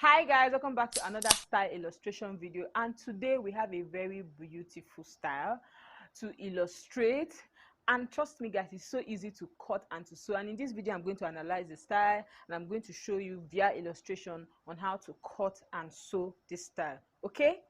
Hi guys, welcome back to another style illustration video, and today we have a very beautiful style to illustrate. And trust me guys, it's so easy to cut and to sew, and in this video I'm going to analyze the style and I'm going to show you via illustration on how to cut and sew this style. Okay,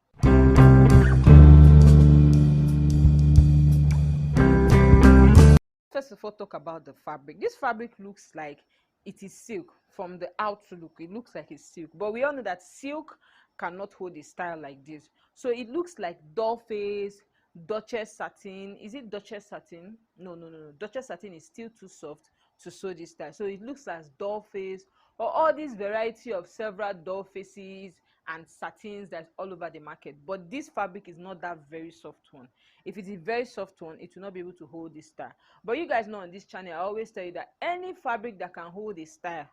first of all, talk about the fabric. This fabric looks like it is silk. From the outlook, it looks like it's silk, but we all know that silk cannot hold a style like this. So it looks like doll face, Duchess satin. Is it Duchess satin? No. Duchess satin is still too soft to sew this style. So it looks like doll face, or all this variety of several doll faces and satins that's all over the market. But this fabric is not that very soft one. If it's a very soft one, it will not be able to hold this style. But you guys know on this channel I always tell you that any fabric that can hold a style,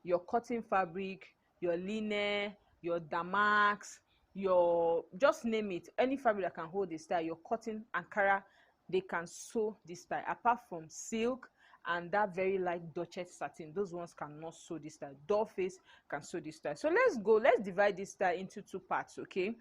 your cotton fabric, your linen, your damask, your, just name it, any fabric that can hold a style, your cotton, Ankara, they can sew this style. Apart from silk and that very light Duchess satin, those ones cannot sew this style. Doll face can sew this style. So let's divide this style into two parts. Okay,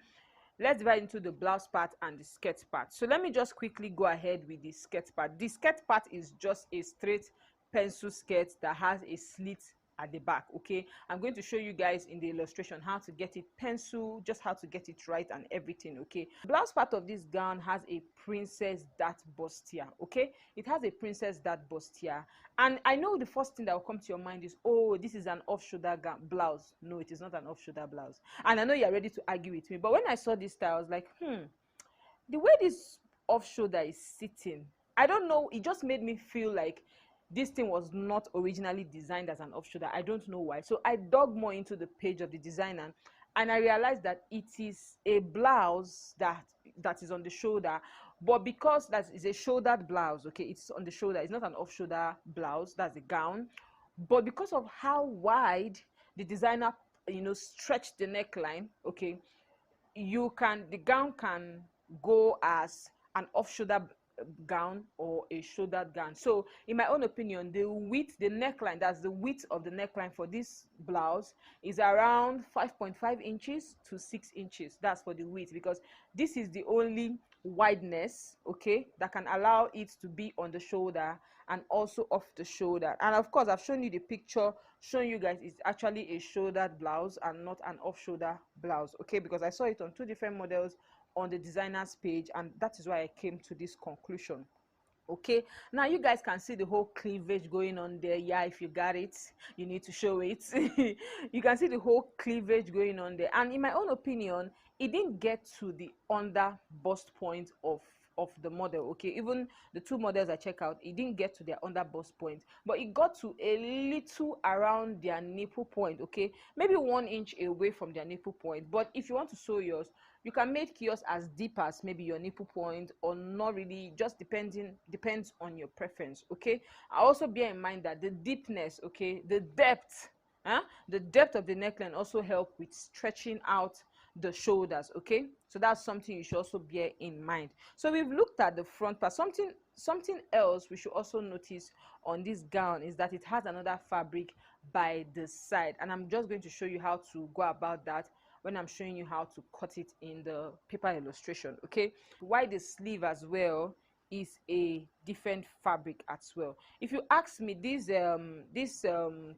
let's divide into the blouse part and the skirt part. So let me just quickly go ahead with the skirt part. The skirt part is just a straight pencil skirt that has a slit at the back. Okay, I'm going to show you guys in the illustration how to get it pencil, just how to get it right and everything. Okay, blouse part of this gown has a princess dart bustier. Okay, it has a princess dart bustier, and I know the first thing that will come to your mind is, oh, this is an off-shoulder gown blouse. No, it is not an off-shoulder blouse, and I know you're ready to argue with me, but when I saw this style I was like, the way this off-shoulder is sitting, I don't know, it just made me feel like this thing was not originally designed as an off-shoulder. I don't know why. So I dug more into the page of the designer, and I realized that it is a blouse that is on the shoulder, but because that is a shouldered blouse, okay, it's on the shoulder, it's not an off-shoulder blouse, that's a gown. But because of how wide the designer, stretched the neckline, okay, the gown can go as an off-shoulder gown or a shouldered gown. So in my own opinion, the neckline, that's the width of the neckline for this blouse, is around 5.5 inches to 6 inches. That's for the width, because this is the only wideness, okay, that can allow it to be on the shoulder and also off the shoulder. And of course, I've shown you the picture showing you guys it's actually a shouldered blouse and not an off-shoulder blouse, okay, because I saw it on two different models on the designer's page, and that is why I came to this conclusion. Okay, now you guys can see the whole cleavage going on there. Yeah, if you got it, you need to show it. You can see the whole cleavage going on there, and in my own opinion, it didn't get to the under bust point of the model. Okay, even the two models I check out, it didn't get to their under bust point, but it got to a little around their nipple point. Okay, maybe 1 inch away from their nipple point. But if you want to sew yours, you can make yours as deep as maybe your nipple point, or not really, just depends on your preference. Okay, I also bear in mind that the deepness, okay, the depth of the neckline also help with stretching out the shoulders. Okay, so that's something you should also bear in mind. So we've looked at the front part. Something else we should also notice on this gown is that it has another fabric by the side, and I'm just going to show you how to go about that when I'm showing you how to cut it in the paper illustration. Okay, why the sleeve as well is a different fabric as well. If you ask me, these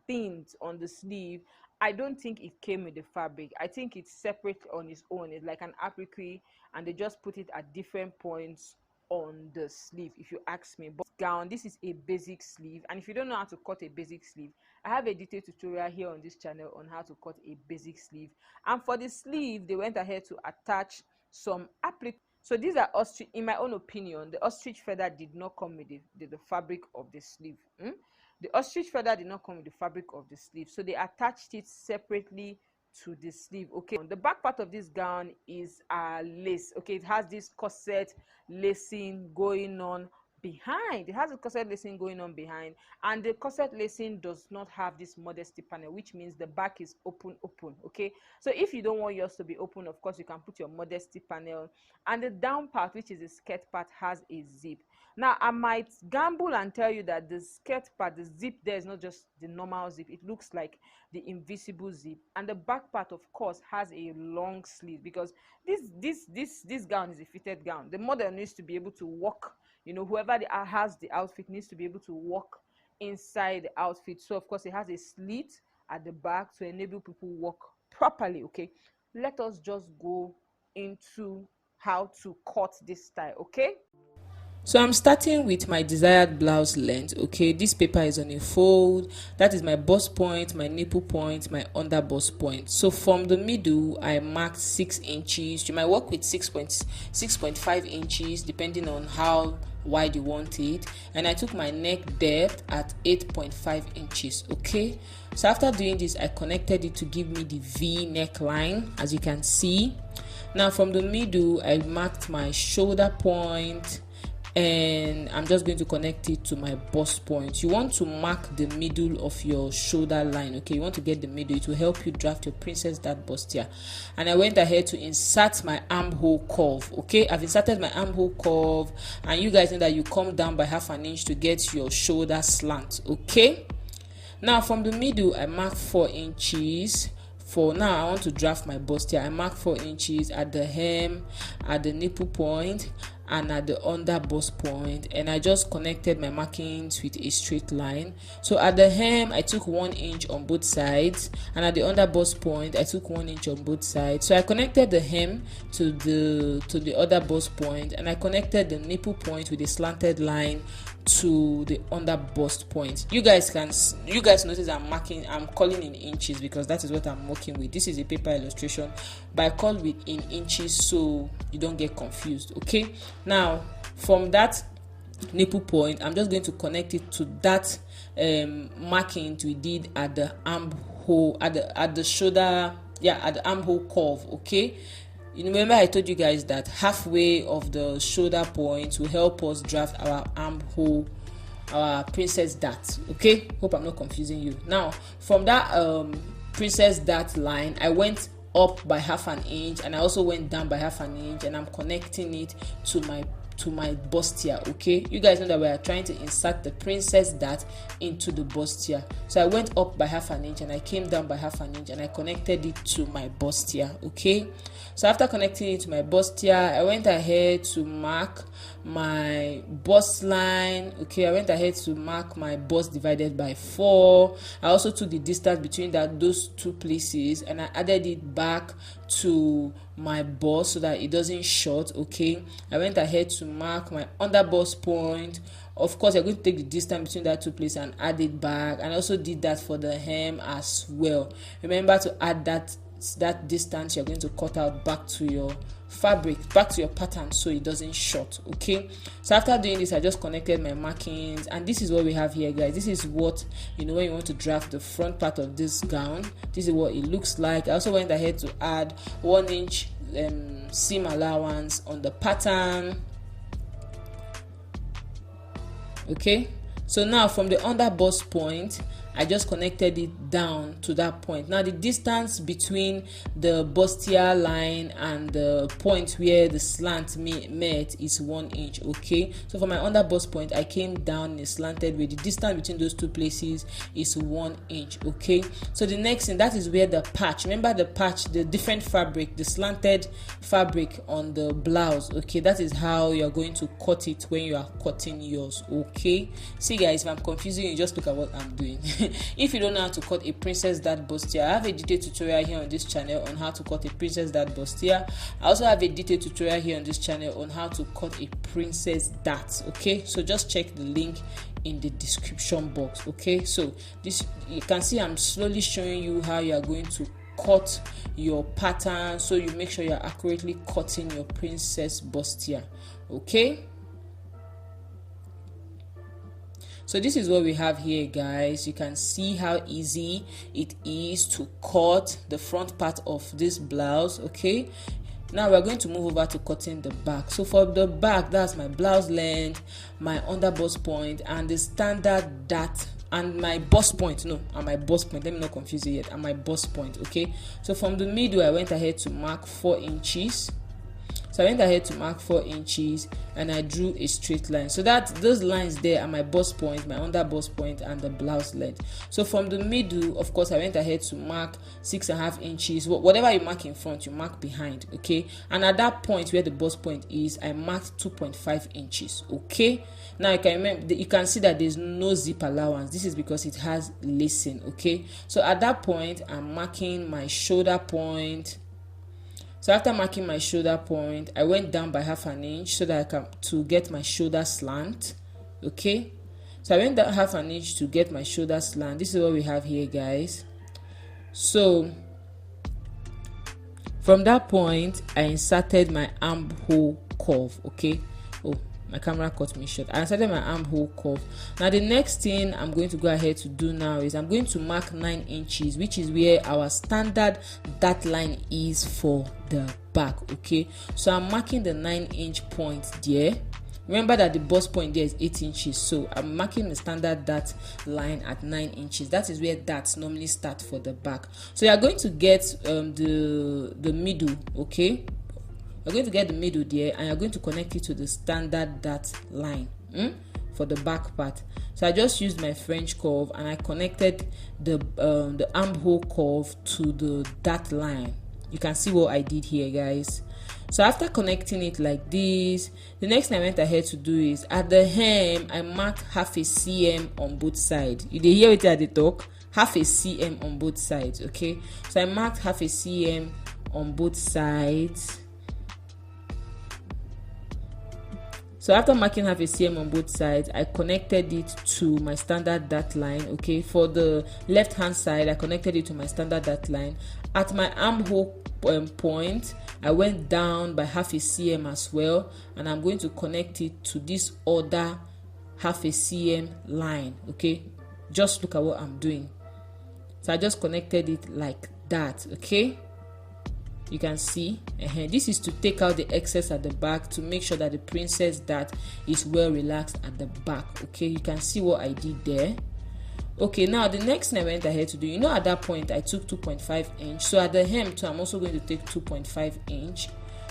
things on the sleeve, I don't think it came with the fabric. I think it's separate on its own. It's like an applique, and they just put it at different points on the sleeve, if you ask me. But gown, this is a basic sleeve, and if you don't know how to cut a basic sleeve, I have a detailed tutorial here on this channel on how to cut a basic sleeve. And for the sleeve, they went ahead to attach some applique. So these are ostrich. In my own opinion, the ostrich feather did not come with the fabric of the sleeve. The ostrich feather did not come with the fabric of the sleeve, so they attached it separately to the sleeve. Okay, the back part of this gown is lace. Okay, it has this corset lacing going on behind. It has a corset lacing going on behind, and the corset lacing does not have this modesty panel, which means the back is open. Okay, so if you don't want yours to be open, of course you can put your modesty panel. And the down part, which is the skirt part, has a zip. Now I might gamble and tell you that the skirt part, the zip there, is not just the normal zip, it looks like the invisible zip. And the back part, of course, has a long sleeve, because this gown is a fitted gown. The model needs to be able to walk, you know, whoever has the outfit needs to be able to walk inside the outfit. So of course it has a slit at the back to enable people walk properly. Okay, let us just go into how to cut this style. Okay, so I'm starting with my desired blouse length. Okay, this paper is on a fold. That is my bust point, my nipple point, my under bust point. So from the middle I marked 6 inches. You might work with 6.5 inches depending on how wide you want it, and I took my neck depth at 8.5 inches. Okay, so after doing this I connected it to give me the V neckline, as you can see. Now from the middle I marked my shoulder point, and I'm just going to connect it to my bust point. You want to mark the middle of your shoulder line. Okay, you want to get the middle. It will help you draft your princess dart bustier. And I went ahead to insert my armhole curve. Okay, I've inserted my armhole curve, and you guys know that you come down by half an inch to get your shoulder slant. Okay, now from the middle I marked 4 inches. For now I want to draft my bustier. I marked 4 inches at the hem, at the nipple point, and at the under bust point, and I just connected my markings with a straight line. So at the hem I took 1 inch on both sides, and at the under bust point I took 1 inch on both sides. So I connected the hem to the other bust point, and I connected the nipple point with a slanted line to the under bust point. You guys notice I'm calling in inches because that is what I'm working with. This is a paper illustration, but I call it in inches so you don't get confused. Okay, now from that nipple point I'm just going to connect it to that markings we did at the armhole, at the shoulder, at the armhole curve. Okay, you remember I told you guys that halfway of the shoulder point will help us draft our armhole, our princess dart. Okay, hope I'm not confusing you. Now from that princess dart line I went up by half an inch, and I also went down by half an inch, and I'm connecting it to my bustier. Okay, you guys know that we are trying to insert the princess dart into the bustier. So I went up by half an inch and I came down by half an inch, and I connected it to my bustier. Okay, so after connecting it to my bustier I went ahead to mark my bust line. Okay, I went ahead to mark my bust divided by 4. I also took the distance between those two places, and I added it back to my bust so that it doesn't short. Okay, I went ahead to mark my under bust point. Of course you're going to take the distance between that two places and add it back, and I also did that for the hem as well. Remember to add that distance you're going to cut out back to your fabric, back to your pattern, so it doesn't short. Okay, so after doing this I just connected my markings, and this is what we have here, guys. This is what, you know, when you want to draft the front part of this gown, this is what it looks like. I also went ahead to add 1 inch seam allowance on the pattern. Okay, so now from the under bust point I just connected it down to that point. Now the distance between the bustier line and the point where the slant met is 1 inch. Okay, so for my under bust point I came down in a slanted way. The distance between those two places is 1 inch. Okay, so the next thing, that is where the patch, remember the patch, the different fabric, the slanted fabric on the blouse. Okay, that is how you're going to cut it when you are cutting yours. Okay, see guys, if I'm confusing you, just look at what I'm doing. If you don't know how to cut a princess dart bustier, I have a detailed tutorial here on this channel on how to cut a princess dart bustier. I also have a detailed tutorial here on this channel on how to cut a princess dart. Okay, so just check the link in the description box. Okay, so this, you can see I'm slowly showing you how you are going to cut your pattern, so you make sure you're accurately cutting your princess bustier. Okay, so this is what we have here, guys. You can see how easy it is to cut the front part of this blouse. Okay, now we're going to move over to cutting the back. So for the back, that's my blouse length, my under bust point, and the standard dart, and my bust point. No, and my bust point, let me not confuse it yet, and my bust point. Okay, so from the middle I went ahead to mark 4 inches. So So I went ahead to mark 4 inches and I drew a straight line. So that those lines there are my bust point, my under bust point, and the blouse length. So from the middle, of course, I went ahead to mark 6.5 inches. Whatever you mark in front, you mark behind, okay? And at that point where the bust point is, I marked 2.5 inches, okay? Now you can remember, you can see that there's no zip allowance. This is because it has lacing, okay? So at that point, I'm marking my shoulder point. So after marking my shoulder point, I went down by 1/2 inch so that I can to get my shoulder slant, okay? So I went down 1/2 inch to get my shoulder slant. This is what we have here, guys. So from that point, I inserted my armhole curve, okay? Oh, my camera cut me short. I inserted my armhole curve. Now the next thing I'm going to go ahead to do now is I'm going to mark 9 inches, which is where our standard dart line is for the back, okay? So I'm marking the 9-inch point there. Remember that the bust point there is 8 inches, so I'm marking the standard dart line at 9 inches. That is where darts normally start for the back. So you are going to get the middle, okay? You're going to get the middle there, and you're going to connect it to the standard dart line for the back part. So I just used my French curve and I connected the armhole curve to the dart line. You can see what I did here, guys. So after connecting it like this, the next thing I went ahead to do is at the hem, I marked 1/2 cm on both sides. You did hear it at the talk? 1/2 cm on both sides, okay? So I marked 1/2 cm on both sides. So after marking 1/2 cm on both sides, I connected it to my standard dart line, okay? For the left hand side, I connected it to my standard dart line. At my armhole point, I went down by 1/2 cm as well, and I'm going to connect it to this other 1/2 cm line, okay? Just look at what I'm doing. So I just connected it like that, okay? You can see this is to take out the excess at the back to make sure that the princess dart is well relaxed at the back, okay? You can see what I did there. Okay, now the next thing I went ahead to do, at that point I took 2.5 inch. So at the hem too, I'm also going to take 2.5 inch,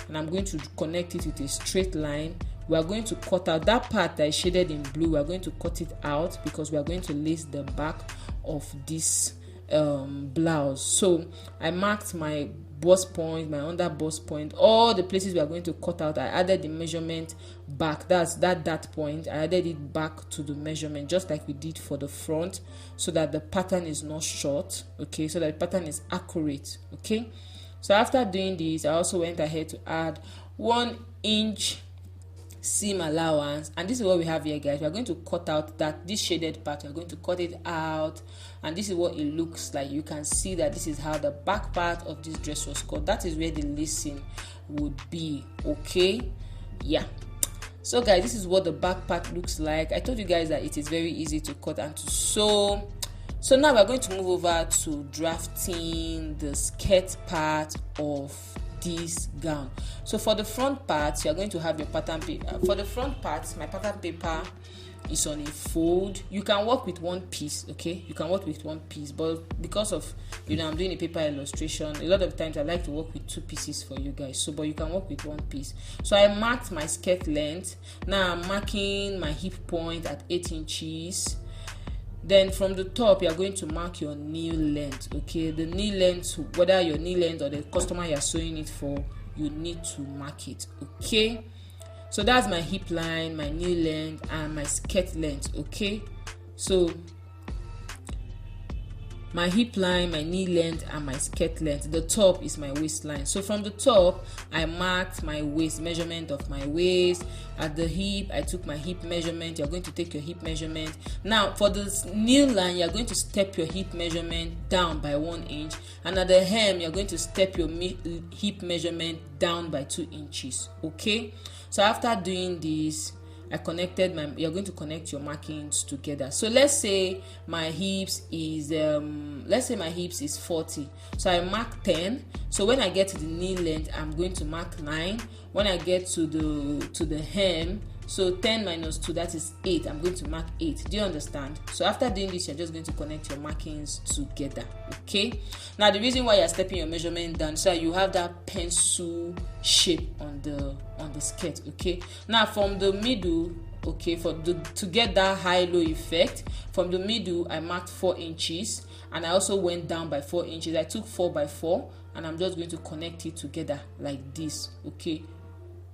and I'm going to connect it with a straight line. We are going to cut out that part that is shaded in blue. We are going to cut it out because we are going to lace the back of this blouse. So I marked my bust point, my under bust point, all the places we are going to cut out. I added the measurement back. That's that point. I added it back to the measurement, just like we did for the front, so that the pattern is not short, okay? So that the pattern is accurate, okay? So after doing this, I also went ahead to add 1 inch seam allowance, and this is what we have here, guys. We are going to cut out this shaded part. We are going to cut it out, and this is what it looks like. You can see that this is how the back part of this dress was cut. That is where the lacing would be, okay? Yeah. So guys, this is what the back part looks like. I told you guys that it is very easy to cut and to sew. So now we're going to move over to drafting the skirt part of this gown. So for the front part, you are going to have your pattern paper. For the front part, my pattern paper is on a fold. You can work with one piece, okay? You can work with one piece, but because of I'm doing a paper illustration, a lot of times I like to work with 2 pieces for you guys. So but you can work with one piece. So I marked my skirt length. Now I'm marking my hip point at 8 inches. Then from the top, you are going to mark your knee length, okay? The knee length, whether your knee length or the customer you are sewing it for, you need to mark it, okay? So that's my hip line, my knee length, and my skirt length, okay? So my hip line, my knee length, and my skirt length. The top is my waistline. So from the top, I marked my waist, measurement of my waist. At the hip, I took my hip measurement. You're going to take your hip measurement. Now for the knee line, you're going to step your hip measurement down by 1 inch, and at the hem, you're going to step your hip measurement down by 2 inches, okay? So after doing this, you're going to connect your markings together. So let's say my hips is 40. So I mark 10. So when I get to the knee length, I'm going to mark 9. When I get to the hem, So 10 minus 2, that is 8. I'm going to mark 8. Do you understand? So after doing this, you're just going to connect your markings together. Okay. Now the reason why you're stepping your measurement down, so you have that pencil shape on the skirt. Okay. Now from the middle, okay, to get that high-low effect, from the middle I marked 4 inches, and I also went down by 4 inches. I took 4 by 4, and I'm just going to connect it together like this. Okay.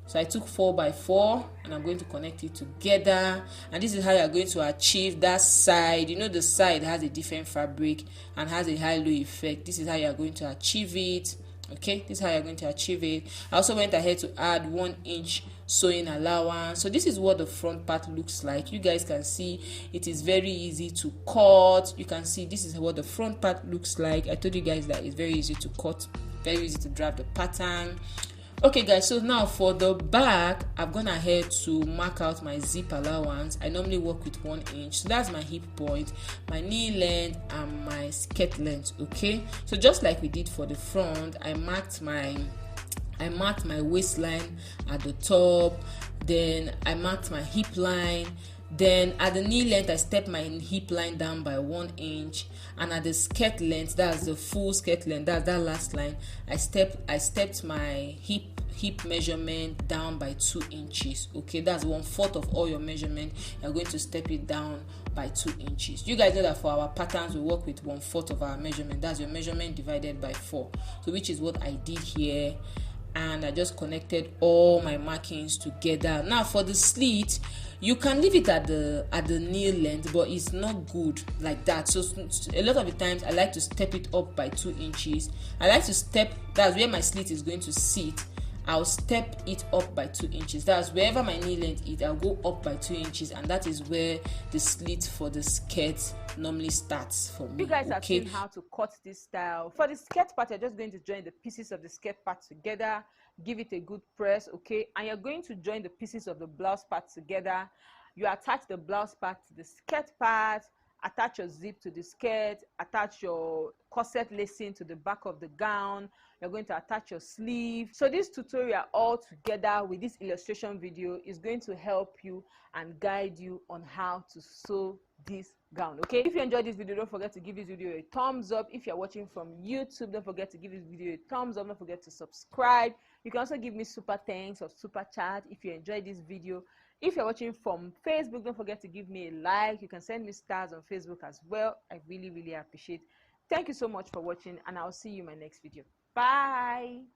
So I took 4 by 4 and I'm going to connect it together, and this is how you're going to achieve that side. You know, the side has a different fabric and has a high-low effect. This is how you're going to achieve it. Okay, this is how you're going to achieve it. I also went ahead to add 1 inch sewing allowance. So this is what the front part looks like. You guys can see it is very easy to cut. You can see this is what the front part looks like. I told you guys that it's very easy to cut, very easy to draft the pattern. Okay guys, so now for the back, I've gone ahead to mark out my zip allowance. I normally work with 1 inch, so that's my hip point, my knee length, and my skirt length. Okay, so just like we did for the front, I marked my waistline at the top, then I marked my hip line. Then at the knee length, I stepped my hip line down by 1 inch, and at the skirt length, that's the full skirt length, that's that last line, I stepped my hip measurement down by 2 inches. Okay, that's 1/4 of all your measurement. You're going to step it down by 2 inches. You guys know that for our patterns we work with 1/4 of our measurement. That's your measurement divided by 4. So which is what I did here, and I just connected all my markings together. Now for the slit, you can leave it at the knee length, but it's not good like that. So a lot of the times I like to step it up by 2 inches. I like to step, that's where my slit is going to sit. I'll step it up by 2 inches. That's wherever my knee length is, I'll go up by 2 inches, and that is where the slit for the skirt normally starts for me. You guys have seen how to cut this style. For the skirt part, you're just going to join the pieces of the skirt part together, give it a good press, okay, and you're going to join the pieces of the blouse part together. You attach the blouse part to the skirt part, attach your zip to the skirt, attach your corset lacing to the back of the gown. You're going to attach your sleeve. So this tutorial all together with this illustration video is going to help you and guide you on how to sew this gown. Okay, if you enjoyed this video, don't forget to give this video a thumbs up. If you're watching from YouTube, don't forget to give this video a thumbs up. Don't forget to subscribe. You can also give me super thanks or super chat if you enjoyed this video. If you're watching from Facebook, don't forget to give me a like. You can send me stars on Facebook as well. I really appreciate it. Thank you so much for watching, and I'll see you in my next video. Bye.